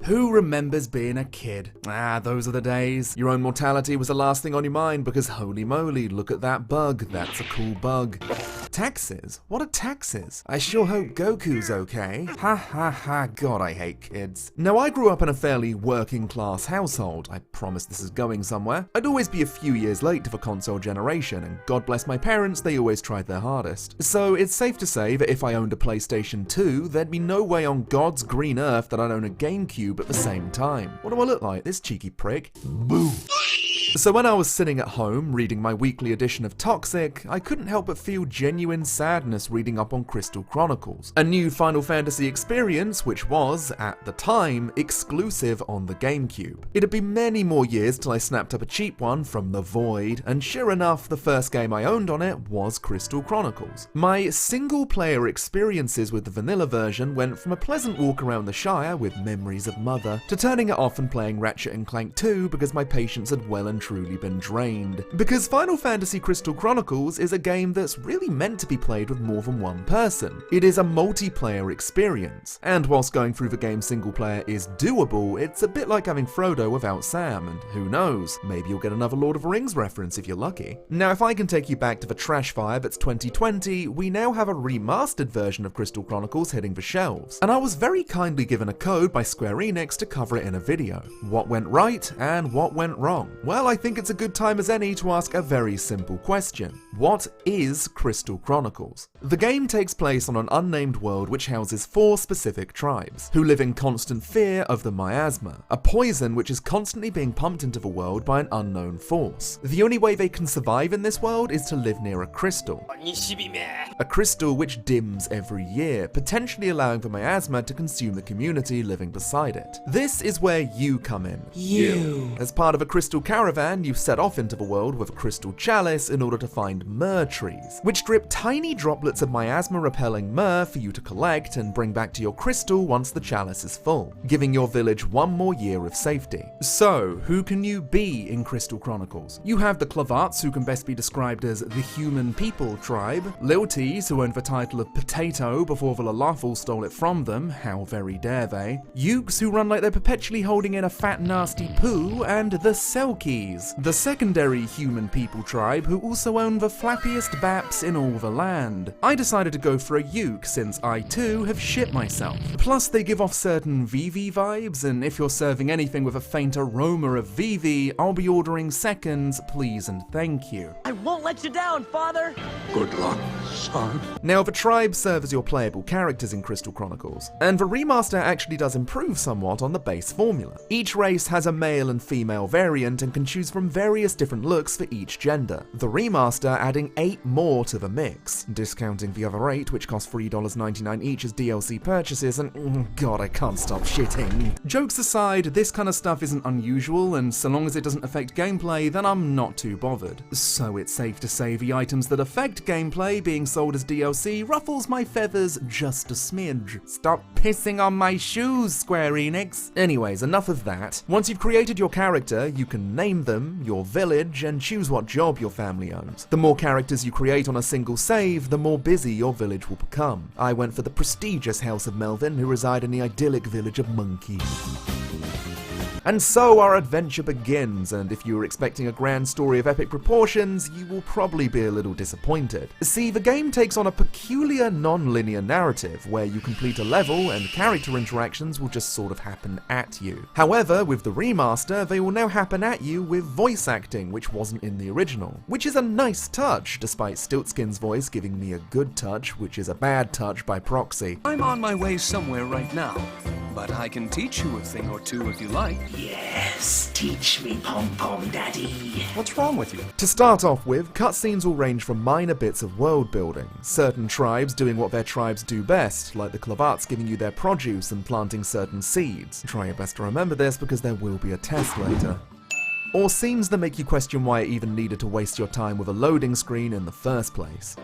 Who remembers being a kid? Ah, those are the days. Your own mortality was the last thing on your mind because holy moly, look at that bug. That's a cool bug. Taxes? What are taxes? I sure hope Goku's okay. Ha ha ha, God, I hate kids. Now, I grew up in a fairly working class household. I promise this is going somewhere. I'd always be a few years late to the console generation, and God bless my parents, they always tried their hardest. So it's safe to say that if I owned a PlayStation 2, there'd be no way on God's green earth that I'd own a GameCube at the same time. What do I look like, this cheeky prick? Boo! So when I was sitting at home reading my weekly edition of Toxic, I couldn't help but feel genuine sadness reading up on Crystal Chronicles, a new Final Fantasy experience which was, at the time, exclusive on the GameCube. It had been many more years till I snapped up a cheap one from the void, and sure enough, the first game I owned on it was Crystal Chronicles. My single-player experiences with the vanilla version went from a pleasant walk around the Shire with memories of Mother, to turning it off and playing Ratchet & Clank 2 because my patience had well and truly been drained. Because Final Fantasy Crystal Chronicles is a game that's really meant to be played with more than one person. It is a multiplayer experience, and whilst going through the game single player is doable, it's a bit like having Frodo without Sam, and who knows, maybe you'll get another Lord of the Rings reference if you're lucky. Now, if I can take you back to the trash fire that's 2020, we now have a remastered version of Crystal Chronicles hitting the shelves, and I was very kindly given a code by Square Enix to cover it in a video. What went right and what went wrong? Well, I think it's a good time as any to ask a very simple question. What is Crystal Chronicles? The game takes place on an unnamed world which houses 4 specific tribes, who live in constant fear of the miasma, a poison which is constantly being pumped into the world by an unknown force. The only way they can survive in this world is to live near a crystal. A crystal which dims every year, potentially allowing the miasma to consume the community living beside it. This is where you come in. You. As part of a crystal caravan, you set off into the world with a crystal chalice in order to find myrrh trees, which drip tiny droplets of miasma-repelling myrrh for you to collect and bring back to your crystal once the chalice is full, giving your village one more year of safety. So, who can you be in Crystal Chronicles? You have the Clavats, who can best be described as the human people tribe, Lilties, who owned the title of Potato before the Lalafel stole it from them, how very dare they, Ukes, who run like they're perpetually holding in a fat nasty poo, and the Selkies, the secondary human people tribe who also own the flappiest baps in all the land. I decided to go for a Uke since I too have shit myself. Plus they give off certain VV vibes, and if you're serving anything with a faint aroma of VV, I'll be ordering seconds, please and thank you. I won't let you down, father! Good luck, son. Now the tribes serve as your playable characters in Crystal Chronicles, and the remaster actually does improve somewhat on the base formula. Each race has a male and female variant and can choose from various different looks for each gender. The remaster adding 8 more to the mix, discounting the other 8 which cost $3.99 each as DLC purchases, and God, I can't stop shitting. Jokes aside, this kind of stuff isn't unusual, and so long as it doesn't affect gameplay, then I'm not too bothered. So it's safe to say the items that affect gameplay being sold as DLC ruffles my feathers just a smidge. Stop pissing on my shoes, Square Enix. Anyways, enough of that. Once you've created your character, you can name them, your village, and choose what job your family owns. The more characters you create on a single save, the more busy your village will become. I went for the prestigious House of Melvin, who reside in the idyllic village of Monkey. And so our adventure begins, and if you were expecting a grand story of epic proportions, you will probably be a little disappointed. See, the game takes on a peculiar non-linear narrative, where you complete a level and character interactions will just sort of happen at you. However, with the remaster, they will now happen at you with voice acting, which wasn't in the original. Which is a nice touch, despite Stiltskin's voice giving me a good touch, which is a bad touch by proxy. I'm on my way somewhere right now, but I can teach you a thing or two if you like. Yes, teach me, Pom-Pom Daddy. What's wrong with you? To start off with, cutscenes will range from minor bits of world building, certain tribes doing what their tribes do best, like the Clavats giving you their produce and planting certain seeds. Try your best to remember this because there will be a test later. Or scenes that make you question why it even needed to waste your time with a loading screen in the first place.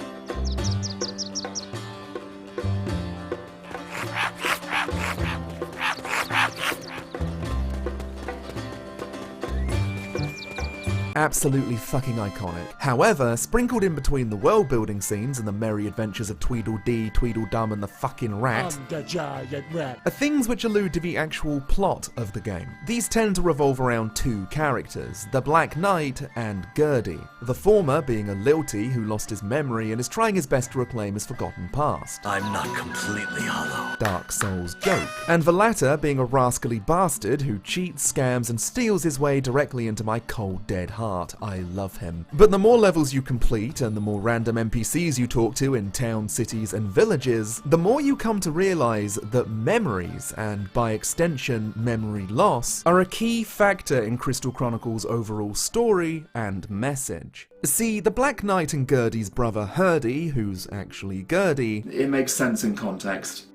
Absolutely fucking iconic. However, sprinkled in between the world building scenes and the merry adventures of Tweedledee, Tweedledum and the fucking rat The giant rat. are things which allude to the actual plot of the game. These tend to revolve around two characters, the Black Knight and Gertie. The former being a lilty who lost his memory and is trying his best to reclaim his forgotten past. I'm not completely hollow. Dark Souls joke. And the latter being a rascally bastard who cheats, scams, and steals his way directly into my cold dead heart. I love him. But the more levels you complete and the more random NPCs you talk to in towns, cities, and villages, the more you come to realize that memories, and by extension memory loss, are a key factor in Crystal Chronicles' overall story and message. See, the Black Knight and Gertie's brother Hurdy, who's actually Gertie, it makes sense in context,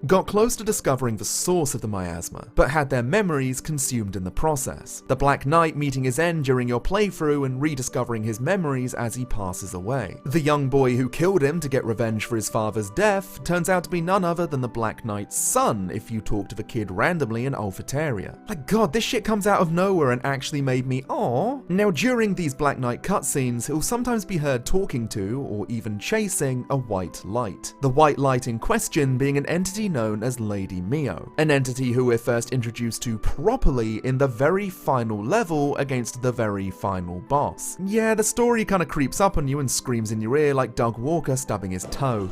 got close to discovering the source of the miasma, but had their memories consumed in the process. The Black Knight meeting his end during your playthrough and rediscovering his memories as he passes away. The young boy who killed him to get revenge for his father's death turns out to be none other than the Black Knight's son if you talk to the kid randomly in Olfateria. Like god, this shit comes out of nowhere and actually made me aww. Now during these Black Knight cutscenes, he'll sometimes be heard talking to, or even chasing, a white light. The white light in question being an entity known as Lady Mio, an entity who we're first introduced to properly in the very final level against the very final boss. Yeah, the story kinda creeps up on you and screams in your ear like Doug Walker stubbing his toe.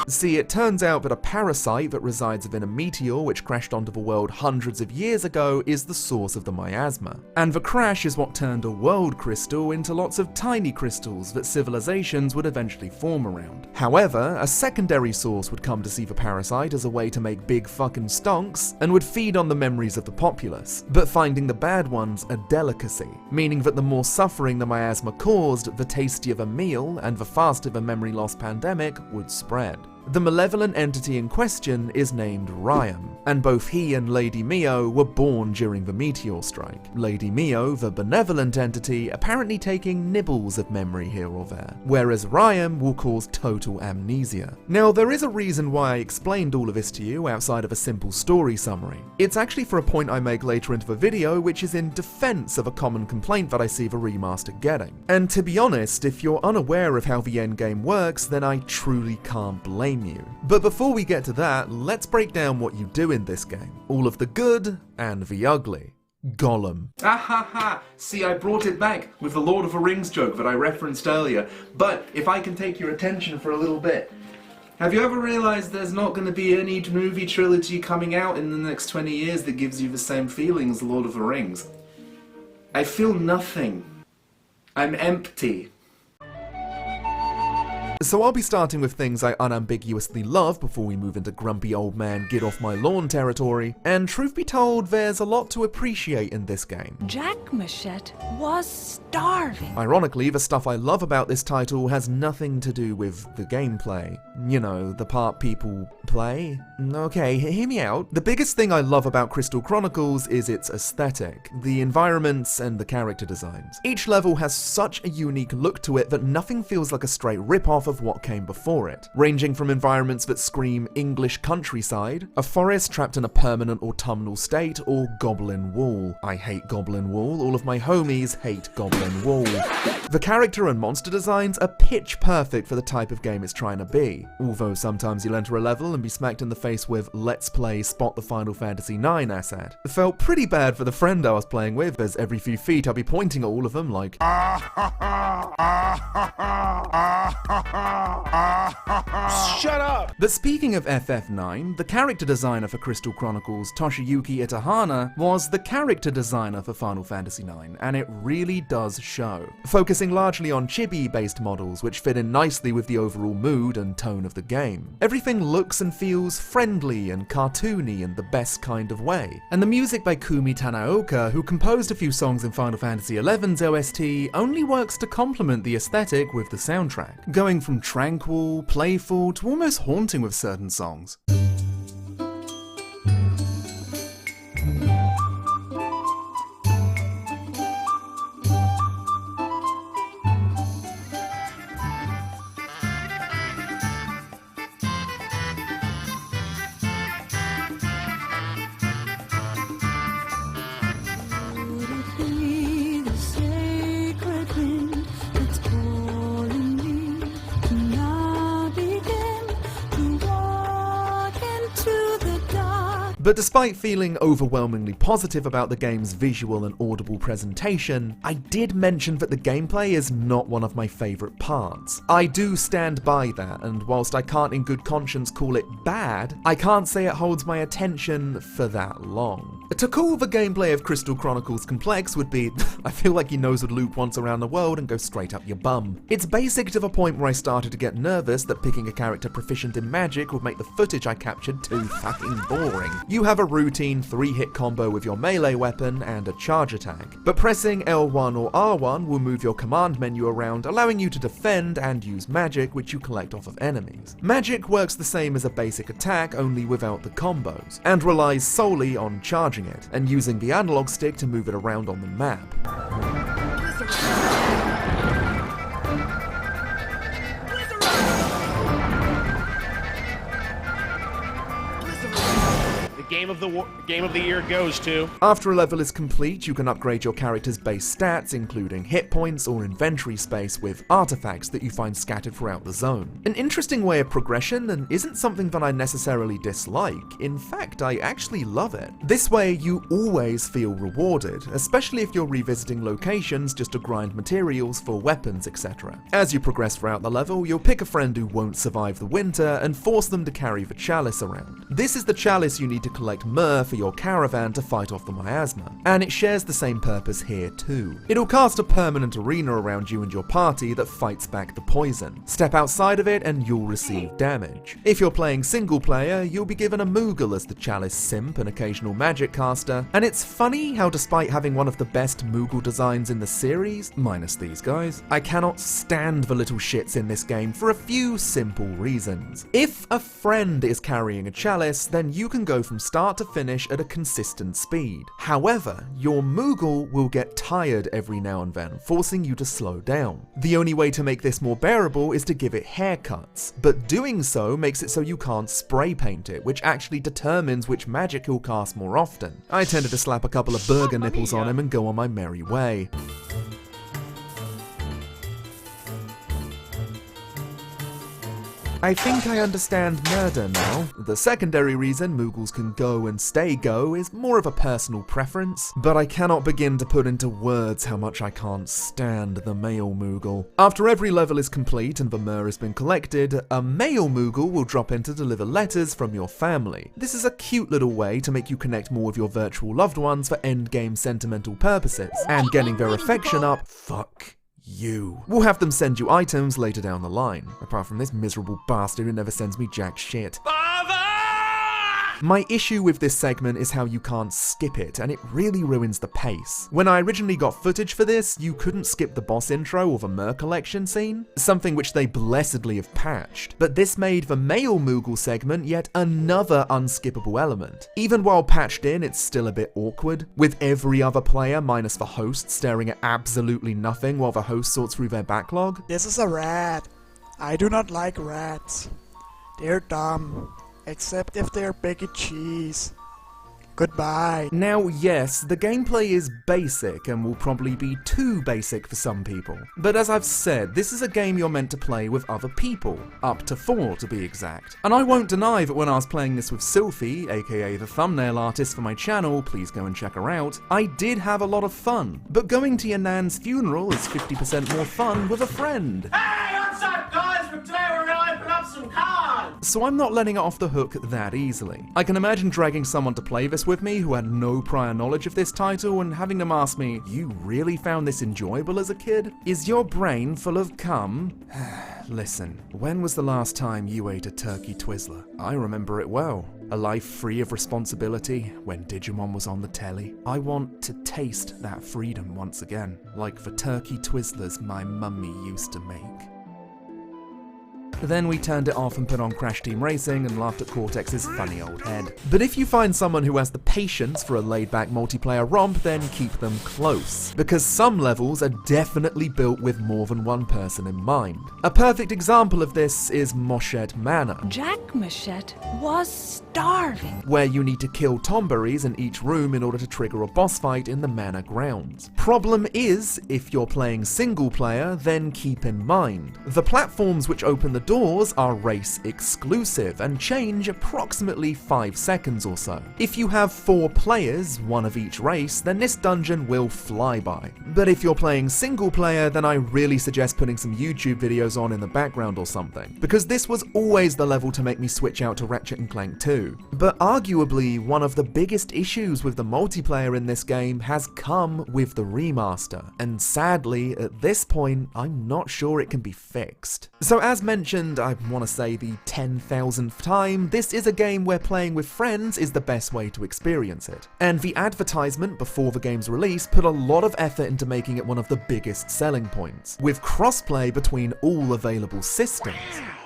See, it turns out that a parasite that resides within a meteor which crashed onto the world hundreds of years ago is the source of the miasma. And the crash is what turned a world crystal into lots of tiny crystals that civilizations would eventually form around. However, a secondary source would come to see the parasite as a way to make big fucking stonks and would feed on the memories of the populace, but finding the bad ones a delicacy, meaning that the more suffering the miasma caused, the tastier the meal and the faster the memory loss pandemic would spread. The malevolent entity in question is named Requiem, and both he and Lady Mio were born during the meteor strike. Lady Mio, the benevolent entity, apparently taking nibbles of memory here or there, whereas Requiem will cause total amnesia. Now, there is a reason why I explained all of this to you outside of a simple story summary. It's actually for a point I make later into the video, which is in defense of a common complaint that I see the remaster getting. And to be honest, if you're unaware of how the endgame works, then I truly can't blame you. But before we get to that, let's break down what you do in this game. All of the good and the ugly. Gollum. Ah ha ha! See, I brought it back with the Lord of the Rings joke that I referenced earlier. But if I can take your attention for a little bit. Have you ever realized there's not going to be any movie trilogy coming out in the next 20 years that gives you the same feeling as Lord of the Rings? I feel nothing. I'm empty. So I'll be starting with things I unambiguously love before we move into grumpy old man get off my lawn territory, and truth be told, there's a lot to appreciate in this game. Jack Machette was starving. Ironically, the stuff I love about this title has nothing to do with the gameplay. You know, the part people play? Okay, hear me out. The biggest thing I love about Crystal Chronicles is its aesthetic, the environments, and the character designs. Each level has such a unique look to it that nothing feels like a straight rip-off of what came before it, ranging from environments that scream English countryside, a forest trapped in a permanent autumnal state, or Goblin Wall. I hate Goblin Wall, all of my homies hate Goblin Wall. The character and monster designs are pitch perfect for the type of game it's trying to be, although sometimes you'll enter a level and be smacked in the face with Let's Play Spot the Final Fantasy IX asset. It felt pretty bad for the friend I was playing with, as every few feet I'll be pointing at all of them like Shut up! But speaking of FF9, the character designer for Crystal Chronicles, Toshiyuki Itahana, was the character designer for Final Fantasy IX, and it really does show. Focusing largely on chibi-based models, which fit in nicely with the overall mood and tone of the game. Everything looks and feels friendly and cartoony in the best kind of way. And the music by Kumi Tanaoka, who composed a few songs in Final Fantasy XI's OST, only works to complement the aesthetic with the soundtrack, going from tranquil, playful, to almost haunting with certain songs. But despite feeling overwhelmingly positive about the game's visual and audible presentation, I did mention that the gameplay is not one of my favourite parts. I do stand by that, and whilst I can't in good conscience call it bad, I can't say it holds my attention for that long. To call the gameplay of Crystal Chronicles complex would be, I feel like your nose would loop once around the world and go straight up your bum. It's basic to the point where I started to get nervous that picking a character proficient in magic would make the footage I captured too fucking boring. You have a routine 3-hit combo with your melee weapon and a charge attack, but pressing L1 or R1 will move your command menu around, allowing you to defend and use magic which you collect off of enemies. Magic works the same as a basic attack, only without the combos, and relies solely on charging it, and using the analog stick to move it around on the map. Game of the year goes to. After a level is complete, you can upgrade your character's base stats, including hit points or inventory space, with artifacts that you find scattered throughout the zone. An interesting way of progression, and isn't something that I necessarily dislike. In fact, I actually love it. This way, you always feel rewarded, especially if you're revisiting locations just to grind materials for weapons, etc. As you progress throughout the level, you'll pick a friend who won't survive the winter and force them to carry the chalice around. This is the chalice you need to collect myrrh for your caravan to fight off the miasma, and it shares the same purpose here too. It'll cast a permanent arena around you and your party that fights back the poison. Step outside of it and you'll receive damage. If you're playing single player, you'll be given a Moogle as the chalice simp and occasional magic caster, and it's funny how despite having one of the best Moogle designs in the series, minus these guys, I cannot stand the little shits in this game for a few simple reasons. If a friend is carrying a chalice, then you can go from start to finish at a consistent speed. However, your Moogle will get tired every now and then, forcing you to slow down. The only way to make this more bearable is to give it haircuts, but doing so makes it so you can't spray paint it, which actually determines which magic he'll cast more often. I tended to slap a couple of burger nipples on him and go on my merry way. I think I understand murder now. The secondary reason Moogles can go and stay go is more of a personal preference, but I cannot begin to put into words how much I can't stand the male Moogle. After every level is complete and the myrrh has been collected, a male Moogle will drop in to deliver letters from your family. This is a cute little way to make you connect more with your virtual loved ones for endgame sentimental purposes, and getting their affection up, fuck you. We'll have them send you items later down the line, apart from this miserable bastard who never sends me jack shit. My issue with this segment is how you can't skip it, and it really ruins the pace. When I originally got footage for this, you couldn't skip the boss intro or the myrrh collection scene, something which they blessedly have patched. But this made the male Moogle segment yet another unskippable element. Even while patched in, it's still a bit awkward, with every other player minus the host staring at absolutely nothing while the host sorts through their backlog. This is a rat. I do not like rats. They're dumb. Except if they're big cheese. Goodbye. Now, yes, the gameplay is basic and will probably be too basic for some people. But as I've said, this is a game you're meant to play with other people, up to 4 to be exact. And I won't deny that when I was playing this with Sylphie, aka the thumbnail artist for my channel, please go and check her out, I did have a lot of fun. But going to your nan's funeral is 50% more fun with a friend. Hey, what's up guys? Today we're gonna open up some cards! So I'm not letting it off the hook that easily. I can imagine dragging someone to play this with me who had no prior knowledge of this title and having them ask me, "You really found this enjoyable as a kid? Is your brain full of cum?" Listen, when was the last time you ate a turkey Twizzler? I remember it well. A life free of responsibility when Digimon was on the telly. I want to taste that freedom once again, like the turkey Twizzlers my mummy used to make. Then we turned it off and put on Crash Team Racing and laughed at Cortex's funny old head. But if you find someone who has the patience for a laid-back multiplayer romp, then keep them close, because some levels are definitely built with more than one person in mind. A perfect example of this is Moshette Manor, Jack Moshette was starving, where you need to kill tomberries in each room in order to trigger a boss fight in the manor grounds. Problem is, if you're playing single player, then keep in mind, the platforms which open the doors are race exclusive and change approximately 5 seconds or so. If you have 4 players, one of each race, then this dungeon will fly by. But if you're playing single player, then I really suggest putting some YouTube videos on in the background or something, because this was always the level to make me switch out to Ratchet & Clank 2. But arguably, one of the biggest issues with the multiplayer in this game has come with the remaster, and sadly, at this point, I'm not sure it can be fixed. So as mentioned, I want to say the 10,000th time, this is a game where playing with friends is the best way to experience it. And the advertisement before the game's release put a lot of effort into making it one of the biggest selling points, with crossplay between all available systems.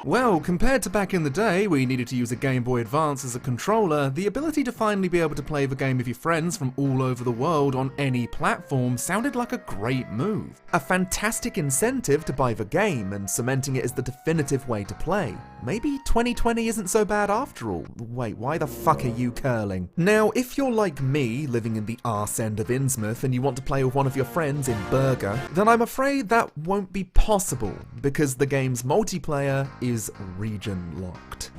Well, compared to back in the day where you needed to use a Game Boy Advance as a controller, the ability to finally be able to play the game with your friends from all over the world on any platform sounded like a great move. A fantastic incentive to buy the game and cementing it as the definitive way to play. Maybe 2020 isn't so bad after all. Wait, why the fuck are you curling? Now, if you're like me, living in the arse end of Innsmouth and you want to play with one of your friends in Berger, then I'm afraid that won't be possible, because the game's multiplayer is region locked.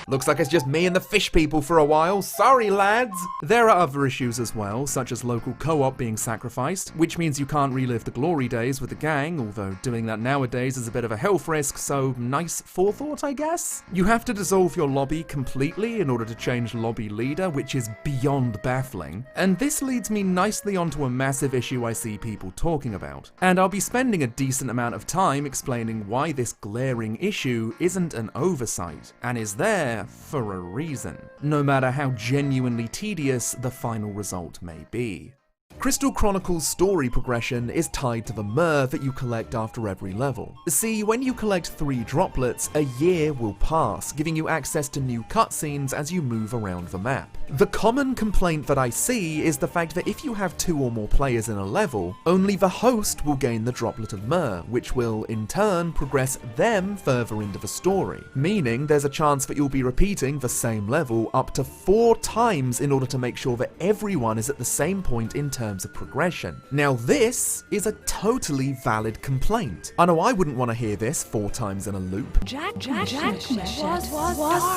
Looks like it's just me and the fish people for a while, sorry lads! There are other issues as well, such as local co-op being sacrificed, which means you can't relive the glory days with the gang, although doing that nowadays is a bit of a health risk, so nice forethought I guess? You have to dissolve your lobby completely in order to change lobby leader, which is beyond baffling, and this leads me nicely onto a massive issue I see people talking about, and I'll be spending a decent amount of time explaining why this glaring issue isn't an oversight, and is there for a reason, no matter how genuinely tedious the final result may be. Crystal Chronicles' story progression is tied to the myrrh that you collect after every level. See, when you collect 3 droplets, a year will pass, giving you access to new cutscenes as you move around the map. The common complaint that I see is the fact that if you have 2 or more players in a level, only the host will gain the droplet of myrrh, which will, in turn, progress them further into the story, meaning there's a chance that you'll be repeating the same level up to 4 times in order to make sure that everyone is at the same point in terms of progression. Now this is a totally valid complaint. I know I wouldn't want to hear this 4 times in a loop. Jack was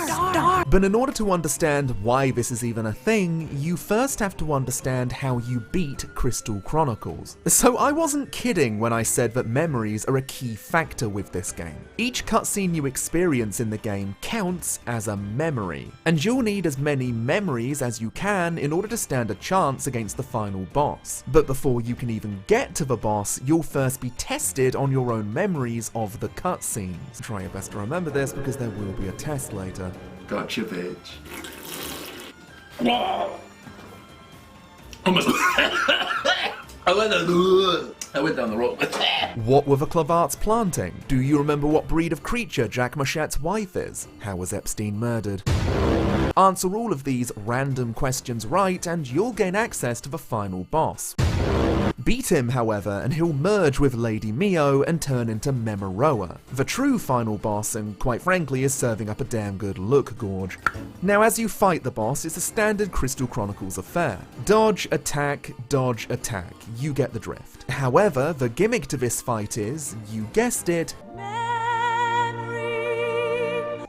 dark. But in order to understand why this is even a thing, you first have to understand how you beat Crystal Chronicles. So I wasn't kidding when I said that memories are a key factor with this game. Each cutscene you experience in the game counts as a memory, and you'll need as many memories as you can in order to stand a chance against the final boss. But before you can even get to the boss, you'll first be tested on your own memories of the cutscenes. Try your best to remember this because there will be a test later. Gotcha, bitch. I went down the road. What were the Clavarts planting? Do you remember what breed of creature Jack Machette's wife is? How was Epstein murdered? Answer all of these random questions right and you'll gain access to the final boss. Beat him, however, and he'll merge with Lady Mio and turn into Memoroa, the true final boss, and quite frankly is serving up a damn good look gorge. Now as you fight the boss, it's a standard Crystal Chronicles affair. Dodge, attack, you get the drift. However, the gimmick to this fight is, you guessed it,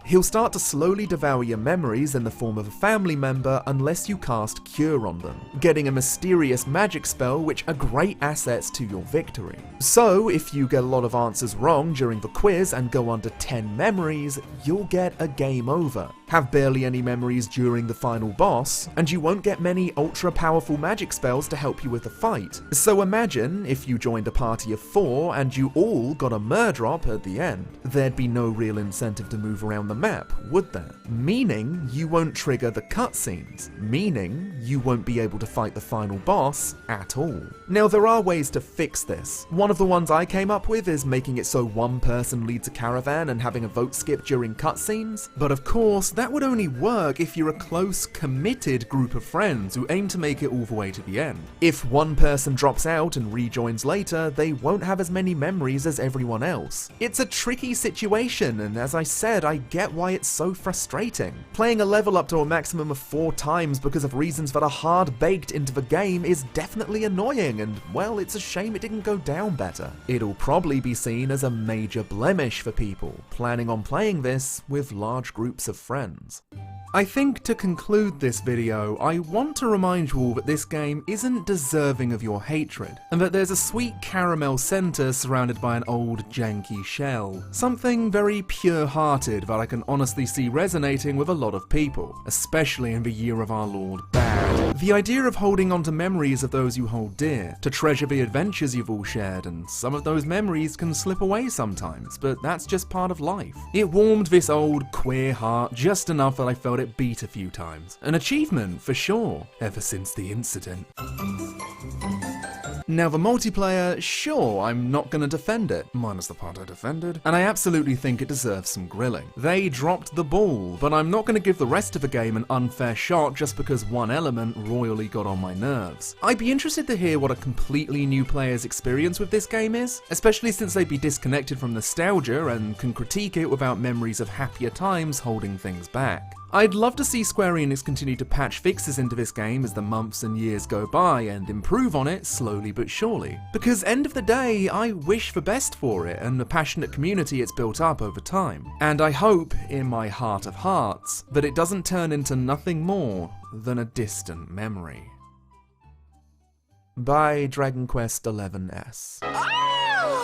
he'll start to slowly devour your memories in the form of a family member unless you cast Cure on them, getting a mysterious magic spell which are great assets to your victory. So, if you get a lot of answers wrong during the quiz and go under 10 memories, you'll get a game over, have barely any memories during the final boss, and you won't get many ultra powerful magic spells to help you with the fight. So imagine if you joined a party of 4 and you all got a myrrh drop at the end. There'd be no real incentive to move around the map, would there? Meaning you won't trigger the cutscenes, meaning you won't be able to fight the final boss at all. Now there are ways to fix this. One of the ones I came up with is making it so one person leads a caravan and having a vote skip during cutscenes, but of course that that would only work if you're a close, committed group of friends who aim to make it all the way to the end. If one person drops out and rejoins later, they won't have as many memories as everyone else. It's a tricky situation, and as I said, I get why it's so frustrating. Playing a level up to a maximum of 4 times because of reasons that are hard-baked into the game is definitely annoying, and well, it's a shame it didn't go down better. It'll probably be seen as a major blemish for people planning on playing this with large groups of friends. I think to conclude this video, I want to remind you all that this game isn't deserving of your hatred, and that there's a sweet caramel center surrounded by an old janky shell. Something very pure-hearted that I can honestly see resonating with a lot of people, especially in the year of our Lord Bad. The idea of holding on to memories of those you hold dear, to treasure the adventures you've all shared, and some of those memories can slip away sometimes, but that's just part of life. It warmed this old, queer heart just enough that I felt it beat a few times. An achievement, for sure, ever since the incident. Now the multiplayer, sure, I'm not gonna defend it, minus the part I defended, and I absolutely think it deserves some grilling. They dropped the ball, but I'm not gonna give the rest of the game an unfair shot just because one element royally got on my nerves. I'd be interested to hear what a completely new player's experience with this game is, especially since they'd be disconnected from nostalgia and can critique it without memories of happier times holding things back. I'd love to see Square Enix continue to patch fixes into this game as the months and years go by and improve on it slowly but surely. Because end of the day, I wish the best for it and the passionate community it's built up over time. And I hope, in my heart of hearts, that it doesn't turn into nothing more than a distant memory. By Dragon Quest XI's.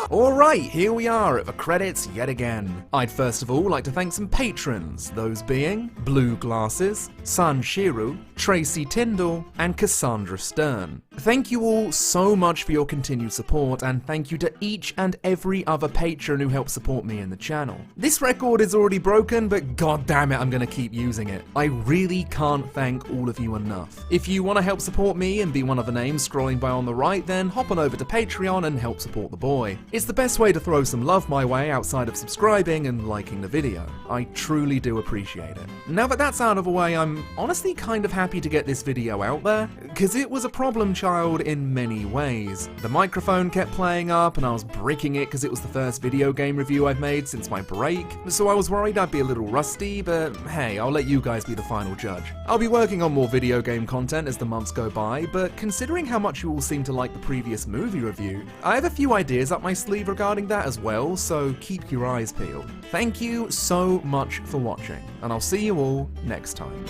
Alright, here we are at the credits yet again. I'd first of all like to thank some patrons, those being Blue Glasses, San Shiru, Tracy Tyndall, and Cassandra Stern. Thank you all so much for your continued support, and thank you to each and every other patron who helped support me in the channel. This record is already broken, but god damn it, I'm gonna keep using it. I really can't thank all of you enough. If you want to help support me and be one of the names scrolling by on the right, then hop on over to Patreon and help support the boy. It's the best way to throw some love my way outside of subscribing and liking the video. I truly do appreciate it. Now that that's out of the way, I'm honestly kind of happy to get this video out there, because it was a problem child in many ways. The microphone kept playing up and I was bricking it because it was the first video game review I've made since my break, so I was worried I'd be a little rusty, but hey, I'll let you guys be the final judge. I'll be working on more video game content as the months go by, but considering how much you all seem to like the previous movie review, I have a few ideas up my sleeve regarding that as well, so keep your eyes peeled. Thank you so much for watching, and I'll see you all next time.